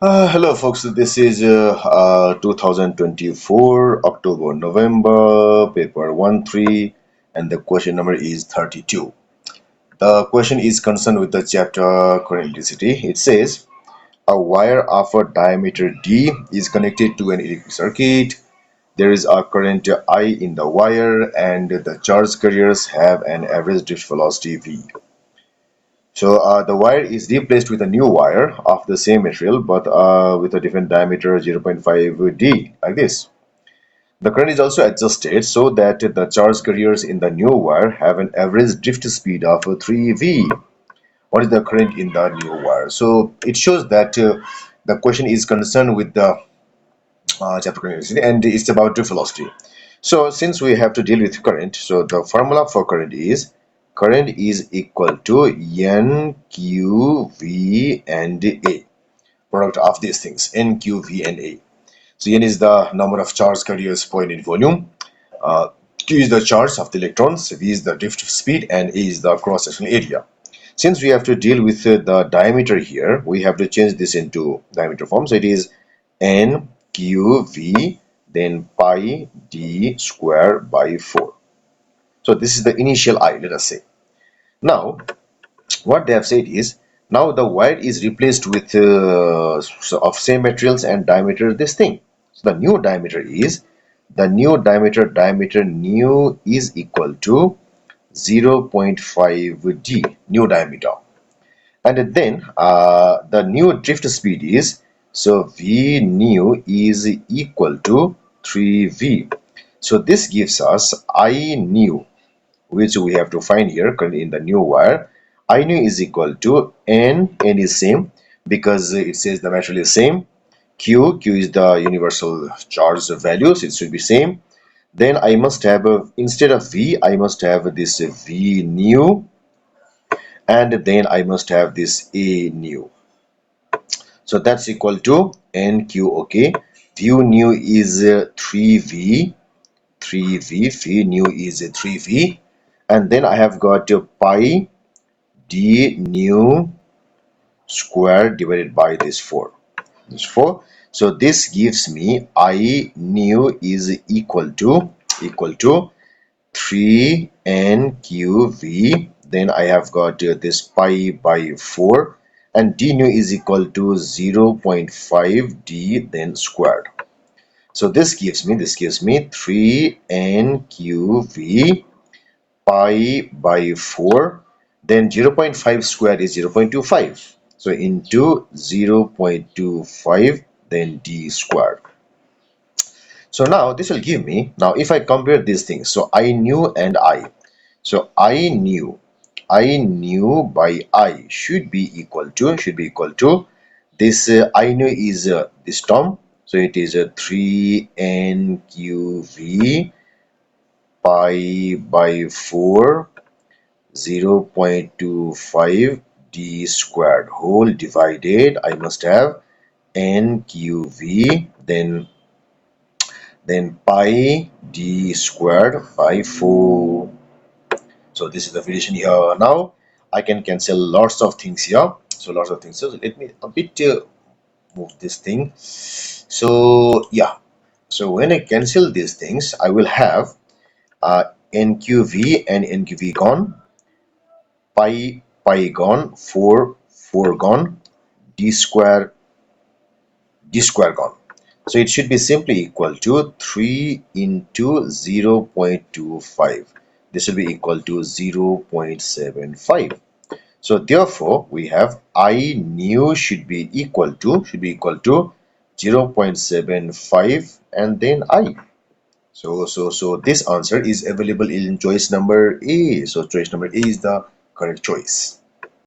Hello, folks. This is 2024 October November paper 1-3, and the question number is 32. The question is concerned with the chapter current electricity. It says a wire of a diameter d is connected to an electric circuit. There is a current I in the wire, and the charge carriers have an average drift velocity v. So the wire is replaced with a new wire of the same material but with a different diameter 0.5 D like this. The current is also adjusted so that the charge carriers in the new wire have an average drift speed of 3V. What is the current in the new wire? So it shows that the question is concerned with the chapter current electricity, and it's about drift velocity. So since we have to deal with current, so the formula for current is equal to N, Q, V, and A. Product of these things, N, Q, V, and A. So N is the number of charge carriers per unit volume. Q is the charge of the electrons, V is the drift speed, and A is the cross-sectional area. Since we have to deal with the diameter here, we have to change this into diameter form. So it is N Q V, then pi d square by 4. So this is the initial I, let us say. Now, what they have said is, now the wire is replaced with of same materials and diameter this thing. So the new diameter is, diameter new is equal to 0.5 d, new diameter. And then the new drift speed is, so V new is equal to 3V. So this gives us I new, which we have to find here currently in the new wire. I new is equal to N is same because it says the material is same. Q is the universal charge values, it should be same. Then I must have, instead of V, I must have this V new, and then I must have this A new. So that's equal to NQ. Okay, V new is 3V, V new is 3V, and then I have got pi d new square divided by this 4. This 4. So this gives me I new is equal to 3 NQV. Then I have got this pi by 4, and d new is equal to 0.5 d then squared. So this gives me 3 NQV pi by 4, then 0.5 squared is 0.25, so into 0.25 then d squared. So now this will give me, now if I compare these things, so I new and I, so I new by I should be equal to this I new is this term, so it is 3 NQV pi by 4 0.25 d squared whole divided, I must have NQV, then pi d squared by 4. So this is the relation here. Now I can cancel lots of things here. So lots of things. So let me a bit move this thing. So yeah. So when I cancel these things, I will have NQV and NQV gone, pi gone, 4 gone, d square gone. So it should be simply equal to 3 into 0.25. This will be equal to 0.75. So therefore we have I new should be equal to 0.75 and then I. So this answer is available in choice number A. So choice number A is the correct choice.